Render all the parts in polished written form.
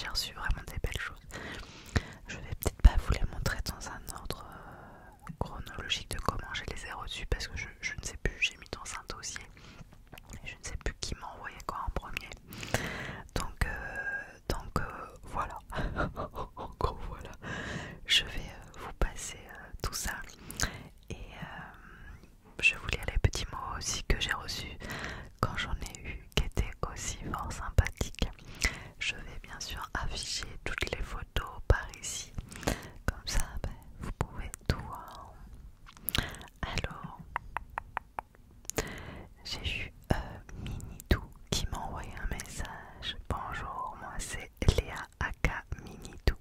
j'ai reçu vraiment des belles choses. Je vais peut-être pas vous les montrer dans un ordre chronologique de comment je les ai reçus parce que je ne sais plus, j'ai mis dans un dossier et je ne sais plus qui m'a envoyé quoi en premier. Donc voilà. En gros voilà. Je vais vous passer tout ça et je vais vous lire les petits mots aussi que j'ai reçus quand j'en ai eu qui étaient aussi fort sympathiques. Je vais bien sûr afficher toutes les photos par ici, comme ça vous pouvez tout voir. Alors, j'ai eu Minitou qui m'a envoyé un message. Bonjour, moi c'est Léa aka Minitou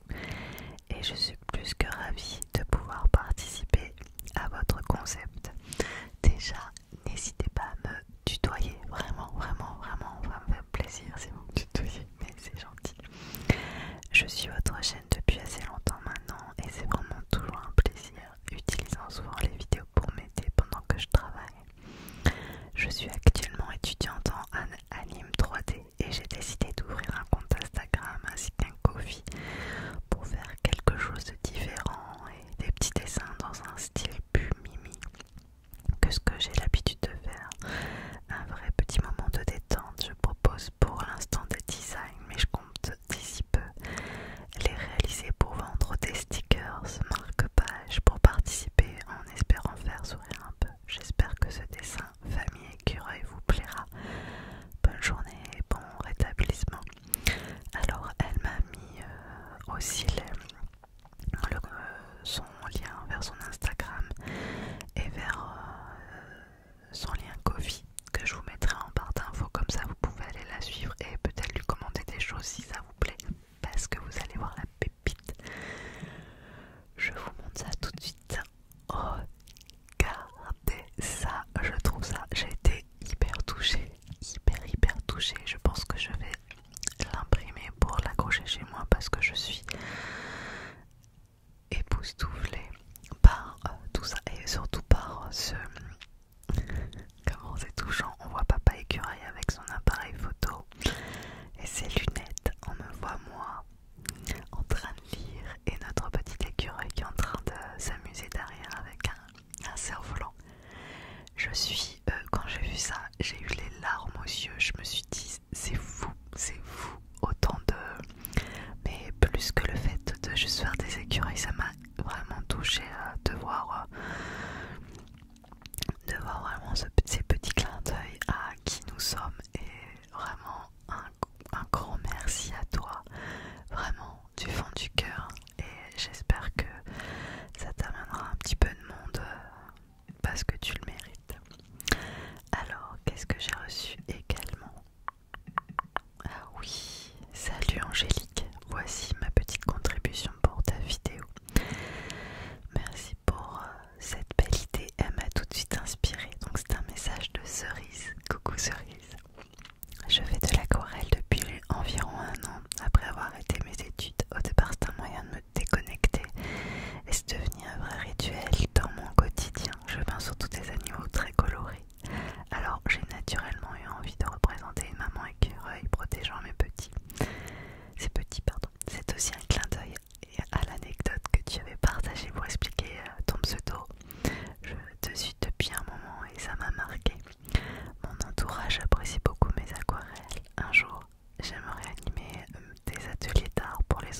et je suis plus que ravie de pouvoir participer à votre concept. Déjà, n'hésitez pas à me tutoyer, vraiment, vraiment, vraiment, ça me fait plaisir si vous me tutoyez, mais c'est gentil. Je suis votre chaîne depuis assez longtemps maintenant et c'est vraiment toujours un plaisir, utilisant souvent les vidéos pour m'aider pendant que je travaille. Je suis actuellement étudiante en anime 3D et j'ai décidé d'ouvrir un compte Instagram ainsi qu'un Ko-fi pour faire quelque chose de différent et des petits dessins dans un style plus mimi que ce que j'ai l'habitude de faire. Un vrai petit moment de détente. Je propose pour l'instant des designs, mais je compte d'ici peu les réaliser pour vendre des stickers, marque-pages, pour participer en espérant faire sourire un peu. J'espère que ce dessin famille écureuil vous plaira. Bonne journée et bon rétablissement. Alors elle m'a mis aussi son lien vers son Instagram et vers son lien Ko-fi que je vous mettrai en barre d'infos, comme ça vous pouvez aller la suivre et peut-être lui commander des choses si ça vous plaît, parce que vous allez voir la pépite. Je vous montre ça tout de suite. Regardez ça, je trouve ça, j'ai été hyper touchée, hyper touchée. Je pense que je vais l'imprimer pour l'accrocher chez moi parce que je suis époustouflée par tout ça et surtout par ce... Comment c'est touchant, on voit papa écureuil avec son appareil photo et ses lunettes, on me voit moi en train de lire et notre petit écureuil qui est en train de s'amuser derrière avec un cerf-volant. Je suis, quand j'ai vu ça, j'ai eu les larmes aux yeux, je me suis dit c'est fou, autant de... Mais plus que le fait de juste faire des écureuils, ça m'a vraiment touchée de voir vraiment ces petits clins d'œil à qui nous sommes et vraiment un grand merci à toi, vraiment du fond du cœur, et j'espère que ça t'amènera un petit peu de monde parce que tu le mérites. Alors qu'est-ce que j'ai reçu également? Ah oui, salut Angélique, voici ma petite contribution pour ta vidéo. Merci pour cette belle idée, elle m'a tout de suite inspirée. Donc c'est un message de Cerise. Coucou Cerise. Je fais de l'aquarelle depuis environ un an. Après avoir arrêté mes études, au départ c'est un moyen de me déconnecter et c'est devenu un vrai rituel dans mon quotidien. Je peins surtout des animaux très colorés. Alors j'ai naturellement eu envie de représenter une maman écureuil protégeant mes petits. Ces petits, pardon. C'est aussi un clin d'œil à l'anecdote que tu avais partagée pour expliquer ton pseudo. Je te suis depuis un moment et ça m'a marqué. Mon entourage apprécie beaucoup mes aquarelles. Un jour, j'aimerais animer des ateliers d'art pour les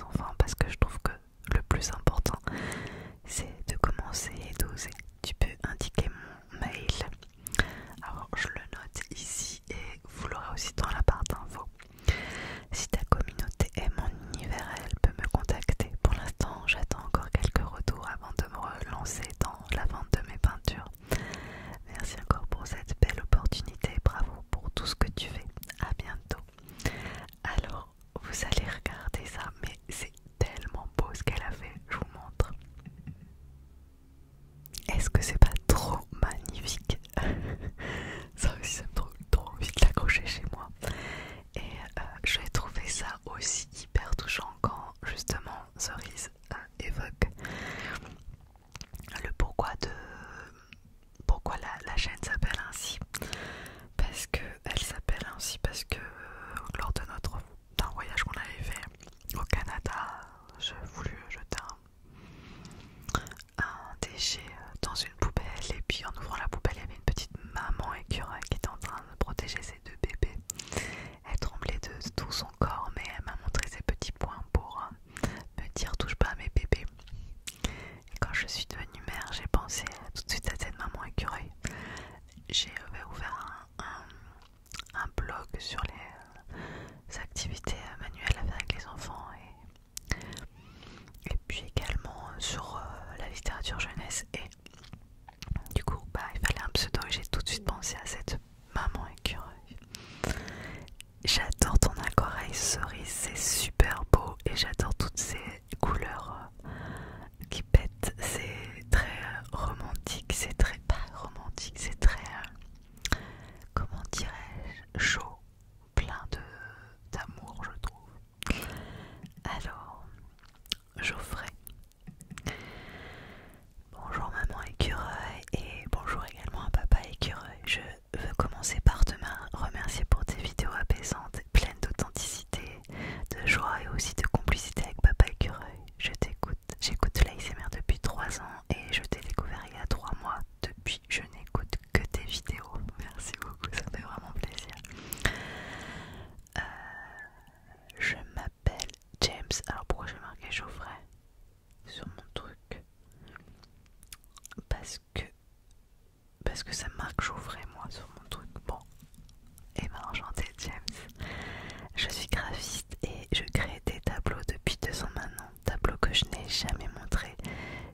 parce que ça marque j'ouvrais moi sur mon truc. Bon, et ben enchantée James. Je suis graphiste et je crée des tableaux depuis 2 ans maintenant. Tableaux que je n'ai jamais montrés.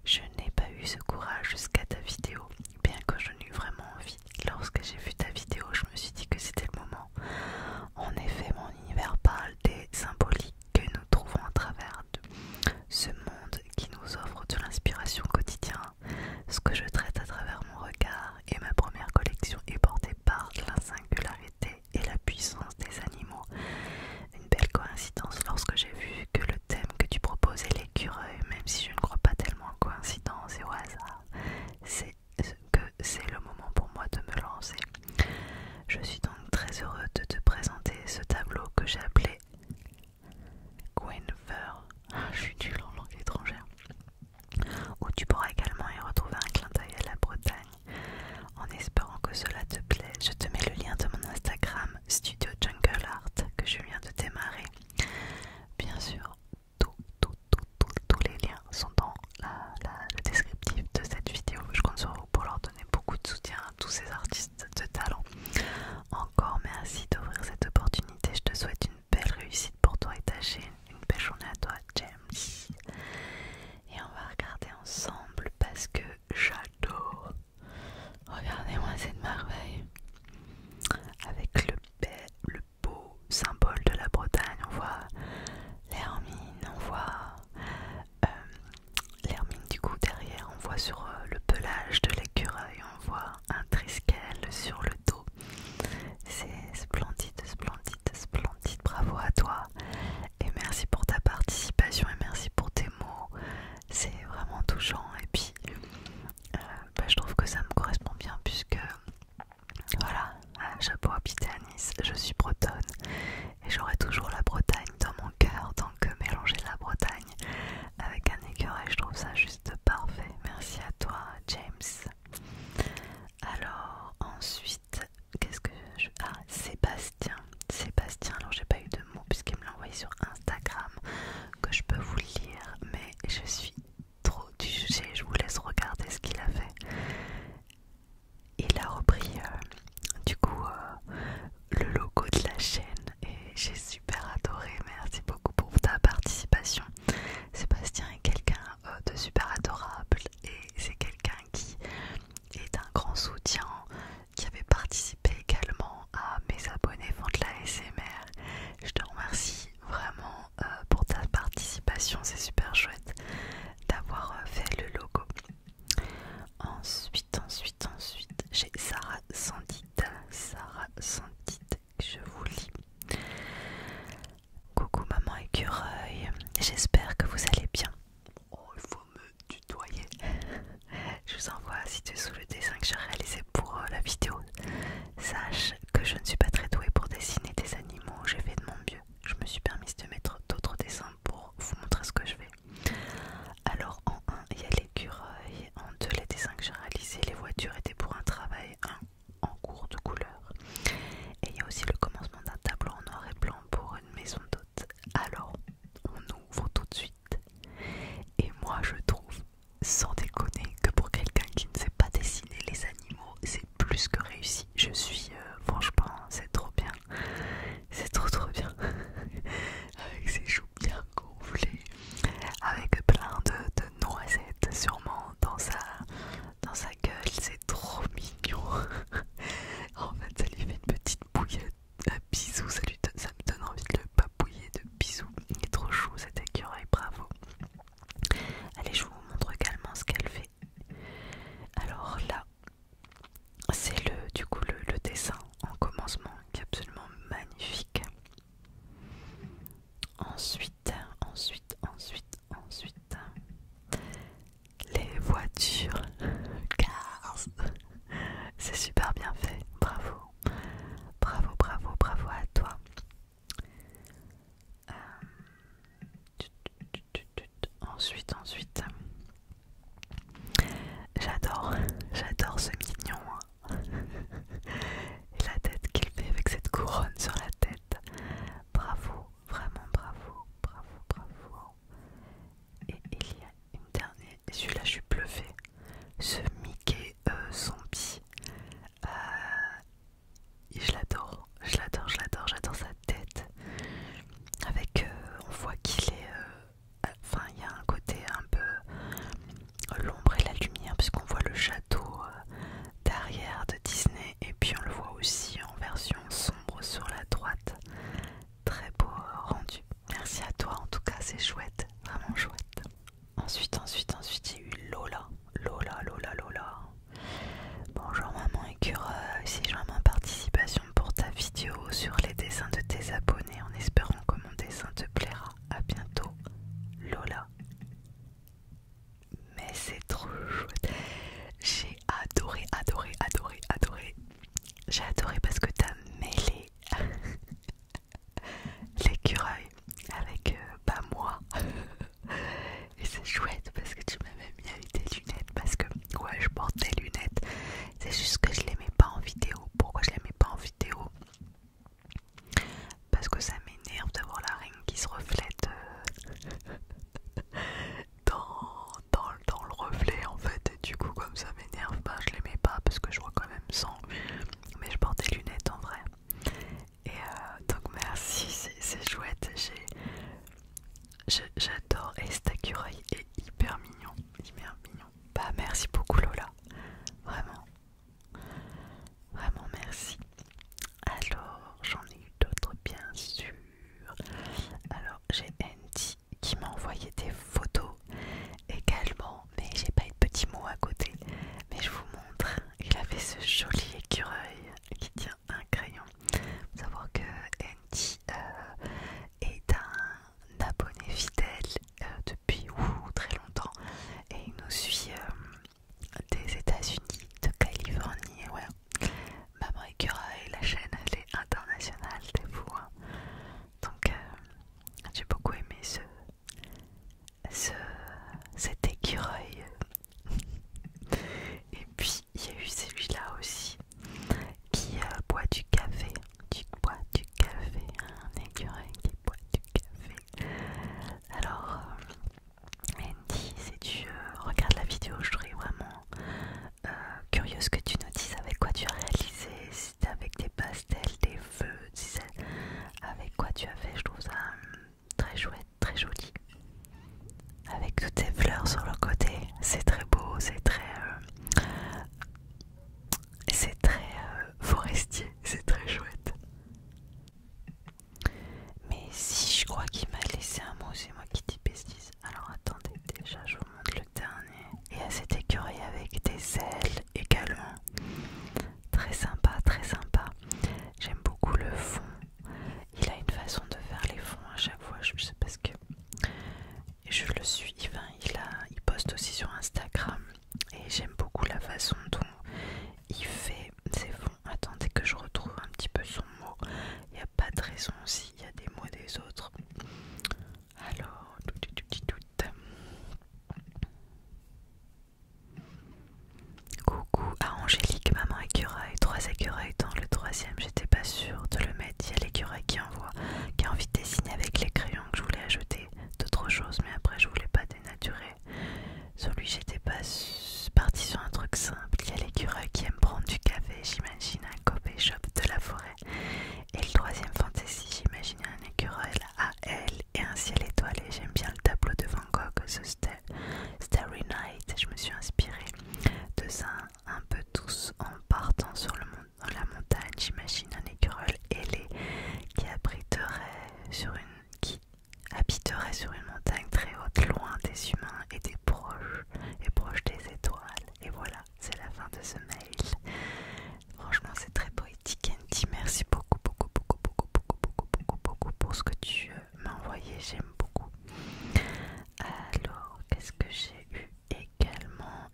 Je n'ai pas eu ce courage jusqu'à ta vidéo, bien que je n'eus vraiment envie. Lorsque j'ai vu ta vidéo, je me suis dit que c'était le moment. En effet, mon univers parle des symboliques que nous trouvons à travers ce monde qui nous offre de l'inspiration quotidienne. Ce que je traite à travers mon regard et ma première collection est portée par la singularité et la puissance des animaux. Une belle coïncidence lorsque j'ai vu que le thème que tu proposes est l'écureuil, même si je ne crois pas tellement en coïncidence et au hasard. C'est le moment pour moi de me lancer. Je suis donc très heureux de te présenter ce tableau que j'ai appelé Gwenver. Je suis nulle en langue étrangère. Où tu pourras également y retrouver un clin d'œil à la Bretagne. En espérant que cela te plaise, je te mets le lien de mon Instagram Studio Jungle Art que je viens de démarrer. Bien sûr, tous les liens sont dans le descriptif de cette vidéo. Je compte sur vous pour leur donner beaucoup de soutien à tous ces artistes de talent. Encore merci d'offrir cette opportunité. Je te souhaite une belle réussite pour toi et ta chaîne. Une belle journée à toi, James. Et on va regarder ensemble parce que j'adore. Regardez-moi cette merveille. Avec le beau symbole de la Bretagne, on voit l'hermine, on voit l'hermine du coup derrière, on voit sur le pelage de l'écureuil, on voit un triskel sur le dos. C'est splendide, splendide, splendide, bravo à toi et merci pour ta participation et merci pour tes mots, c'est vraiment touchant et puis je trouve que ça me correspond bien puisque voilà, chapeau habité à Nice, je suis bretonne et j'aurai toujours la Bretagne dans mon cœur, donc mélanger la Bretagne avec un écureuil, je trouve ça juste parfait. Merci à toi, James. Alors ensuite, qu'est-ce que je... Ah, Sébastien. Sébastien, alors j'ai pas eu de mots puisqu'il me l'a envoyé sur Instagram que je peux vous lire, mais je suis trop du sujet, je vous laisse regarder ce qu'il a fait. Il a repris du coup le logo de la chaîne et j'ai super adoré. Merci beaucoup pour ta participation. Sébastien est quelqu'un de super adorable et c'est quelqu'un qui est un grand soutien, qui avait participé également à mes abonnés font de la SMR. Je te remercie vraiment pour ta participation, c'est super chouette d'avoir fait le logo. Ensuite, j'ai Sarah Sandite. Sarah Sandite, je vous lis. Coucou maman écureuil, j'espère que vous allez bien. Oh, il faut me tutoyer. Je vous envoie ci-dessous le dessin que j'ai réalisé pour la vidéo. Sache que je ne suis pas très douée pour dessiner des animaux, j'ai fait de mon mieux. Je me suis permise de mettre d'autres dessins pour vous montrer ce que je fais. Alors en 1, il y a l'écureuil, en 2, les dessins que j'ai réalisés, les voitures étaient pour un travail en cours de couleur. Et il y a aussi le commencement d'un tableau en noir et blanc pour une maison d'hôte. Alors, on ouvre tout de suite. Et moi je trouve, sans déconner, que pour quelqu'un qui ne sait pas dessiner les animaux, c'est plus que réussi. Je suis, franchement, c'est trop bien. C'est trop bien. Avec ses joues bien gonflées, avec plein de noisettes sûrement dans sa gueule, c'est trop mignon. En fait, ça lui fait une petite bouillette, un bisou, ça me donne envie de le papouiller de bisous. Il est trop chou cet écureuil, bravo. Allez, je vous montre également ce qu'elle fait. Alors là, c'est du coup le dessin en commencement qui est absolument magnifique. Ensuite, les voitures, cars, c'est super bien fait, bravo, bravo à toi. Ensuite, j'adore ce mignon. Et la tête qu'il fait avec cette couronne sur la tête. Bravo, vraiment bravo. Et il y a une dernière, et celui-là je suis bluffée. Ce Mickey zombie. c'est chouette, vraiment chouette. Ensuite, j'ai eu Lola. Bonjour maman écureuil, si je vois ma participation pour ta vidéo sur les dessins de tes abonnés en espérant que mon dessin te plaira. À bientôt, Lola. Mais c'est trop chouette. J'ai adoré. J'ai adoré parce que t'as mêlé l'écureuil avec moi. Et c'est chouette parce que tu m'avais mis avec tes lunettes. Parce que ouais, je porte des lunettes. C'est juste que je les mets pas en vidéo. Pourquoi je les mets pas en vidéo? Parce que ça m'énerve d'avoir la ring qui se reflète dans le reflet en fait. Et du coup comme ça m'énerve, bah je les mets pas parce que je vois quand même sans. Mais je porte des lunettes en vrai. Et donc merci, c'est chouette. J'adore et cet écureuil est hyper mignon. Bah merci beaucoup Lola. Vraiment merci. Alors j'en ai eu d'autres bien sûr. Alors j'ai Andy qui m'a envoyé des photos également, mais j'ai pas eu de petits mots à côté. Mais je vous montre, il avait ce joli écureuil qui tient un crayon. Faut savoir que Andy est un abonné fidèle depuis très longtemps et il nous suit des États-Unis, de Californie. Ouais. Maman écureuil, la chaîne elle est internationale, c'est fou hein. Donc j'ai beaucoup aimé cet écureuil. Et puis il y a eu celui-là aussi qui boit du café. Un écureuil qui boit du café. Alors Andy, si tu regardes la vidéo, je serais vraiment curieuse que tu nous dises avec quoi tu as réalisé, si c'était avec des pastels, des feux, si c'est avec quoi tu as fait. Je trouve ça très chouette, très joli. Avec toutes ces fleurs sur le côté, c'est très beau, c'est très forestier, c'est très chouette. Mais si je crois qu'il m'a laissé un mot, c'est moi qui dis bêtise. Alors attendez, déjà je vous montre le dernier. Et à cet écureuil avec des ailes également. Très sympa, très sympa. J'aime beaucoup le fond. Il a une façon de faire les fonds à chaque fois, je sais pas ce que. Je le suis, il poste aussi sur Instagram. Et j'aime beaucoup la façon dont il fait ses fonds. Attendez que je retrouve un petit peu son mot. Il n'y a pas de raison s'il y a des mots des autres. Alors, coucou à Angélique, maman écureuil. 3 écureuils dans le 3e, j'étais pas sûre de le mettre. Il y a l'écureuil qui a envie de dessiner avec les crayons que je voulais ajouter d'autres choses, mais après je voulais pas dénaturer. Celui j'étais pas partie sur un truc simple. Il y a l'écureuil qui aime prendre du café, j'imagine un coffee shop de la forêt. Et le 3e fantaisie, j'imagine un écureuil à ailes et un ciel étoilé. J'aime bien le tableau de Van Gogh, ce Starry Night. Je me suis inspirée de ça un peu tous en partant sur la montagne. J'imagine un écureuil ailé qui habiterait sur une montagne très haute, loin des humains et proche des étoiles. Et voilà, c'est la fin de ce mail. Franchement, c'est très poétique, Andy. Merci beaucoup pour ce que tu m'as envoyé. J'aime beaucoup. Alors, qu'est-ce que j'ai eu également.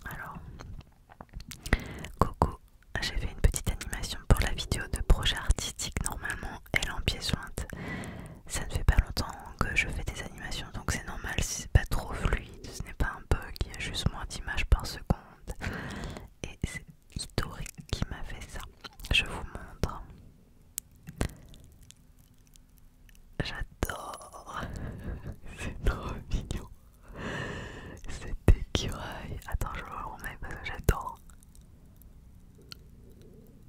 Alors, coucou, j'ai fait une petite animation pour la vidéo de projet artistique. Normalement, elle est en pièce jointe. Ça ne fait pas longtemps que je fais des animations, donc c'est normal si c'est pas trop fluide. Ce n'est pas un bug, il y a juste moins d'images par seconde. Et c'est Hitori qui m'a fait ça. Je vous montre. J'adore. C'est trop mignon. Cet écureuil. Attends, je vais le remettre parce que j'adore.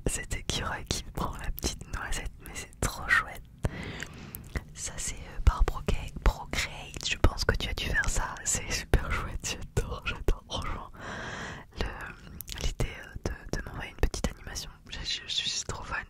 Cet écureuil qui prend la petite noisette, mais c'est trop chouette. Ça c'est par Procreate, je pense que tu as dû faire ça. C'est super chouette, j'adore. Franchement, l'idée de m'envoyer une petite animation, je suis juste trop fan.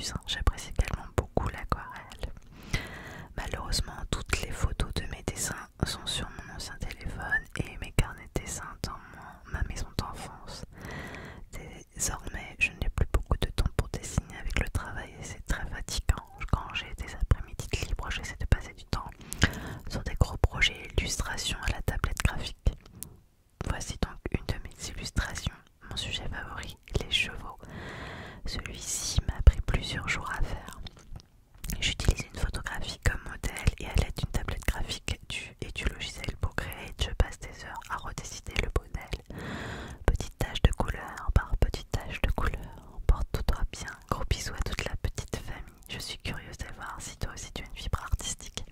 m'amuse, hein. J'apprécie également beaucoup l'aquarelle. Malheureusement, toutes les photos de mes dessins sont sur mon ancien téléphone et mes carnets de dessins dans ma maison d'enfance. Désormais, je n'ai plus beaucoup de temps pour dessiner avec le travail et c'est très fatigant. Quand j'ai des après-midi libres, j'essaie de passer du temps sur des gros projets illustrations à la tablette graphique. Voici donc une de mes illustrations. Mon sujet favori, les chevaux. Celui-ci m'a pris plusieurs jours à faire. J'utilise une photographie comme modèle et à l'aide d'une tablette graphique et du logiciel Procreate, je passe des heures à redessiner le modèle. Petite tache de couleur par petite tache de couleur. Porte-toi bien. Gros bisous à toute la petite famille. Je suis curieuse de voir si toi aussi tu as une fibre artistique.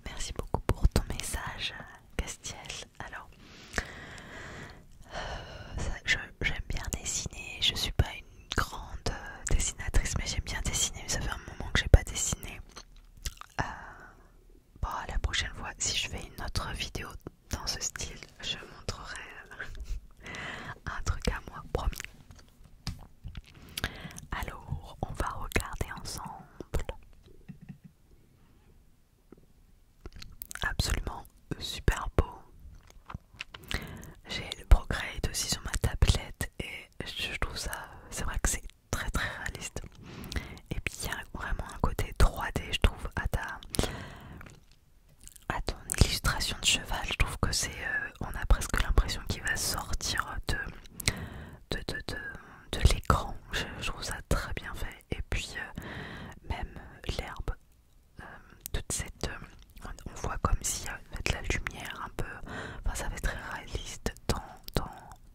Merci beaucoup pour ton message, Castiel. Alors, j'aime bien dessiner. Je suis pas une grande dessinatrice, mais j'aime bien dessiner. Mais ça fait un moment que j'ai pas dessiné. Bon, la prochaine fois, si je fais une autre vidéo dans ce style, je montrerai un truc à moi, promis. Alors, on va regarder ensemble. Absolument super beau. J'ai le Procreate aussi sur ma tablette et je trouve ça, c'est vrai que c'est très très réaliste. Et puis il y a vraiment un côté 3D, je trouve, à ton illustration de cheval. Je trouve que c'est, on a presque l'impression qu'il va sortir de l'écran. Je trouve ça très bien fait. Et puis même l'herbe, toute cette, on voit comme s'il y avait de la lumière un peu. Enfin, ça fait très réaliste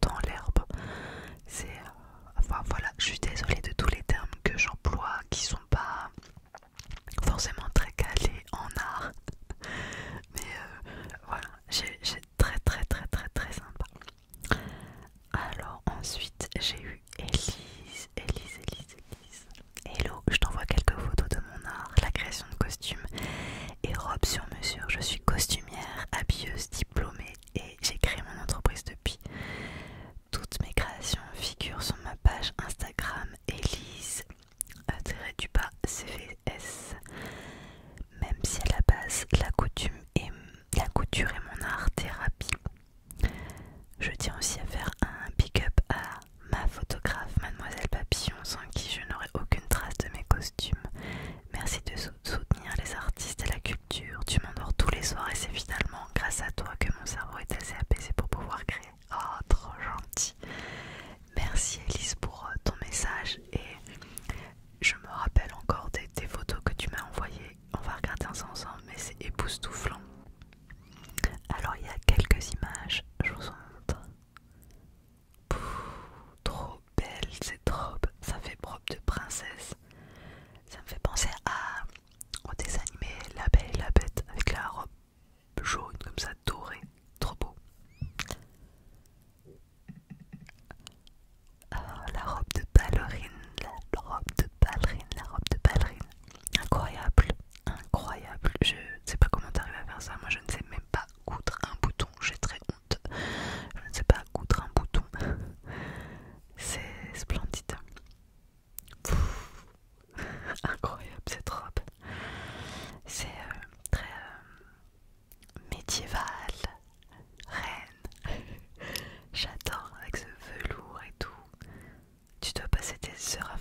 dans l'herbe. C'est, enfin voilà, je suis désolée de tous les termes que j'emploie qui sont pas forcément très calés en art. Mais voilà, j'ai très très très très très sympa. Alors ensuite j'ai eu Elise. Hello, je t'envoie quelques photos de mon art, la création de costumes et robes sur mesure. Je suis costumière, habilleuse, diplômée et j'ai créé mon entreprise depuis. Toutes mes créations figurent sur ma page Instagram Elise-CVS. Même si à la base la couture est mon art thérapie. Je tiens aussi à faire un big up à ma photographe Mademoiselle Papillon, sans qui je n'aurais aucune trace de mes costumes. Merci de soutenir les artistes et la culture. Tu m'endors tous les soirs et c'est finalement grâce à toi que mon cerveau est assez apaisé pour pouvoir créer. Oh, trop gentil. Merci Elise pour ton message et je me rappelle encore des photos que tu m'as envoyées. On va regarder ensemble, mais c'est époustouflant. Alors il y a quelques images, je vous en montre. Trop belle cette robe, ça fait robe de princesse. Ça me fait penser au dessin animé La Belle et la Bête avec la robe jaune comme ça dorée, trop beau. La robe de ballerine, la robe de ballerine, incroyable, incroyable. Je ne sais pas comment t'arrives à faire ça, moi je ne sais même pas coudre un bouton, j'ai très honte. Je ne sais pas coudre un bouton, c'est splendide. Incroyable cette robe. C'est très médiéval, reine. J'adore avec ce velours et tout. Tu dois passer des heures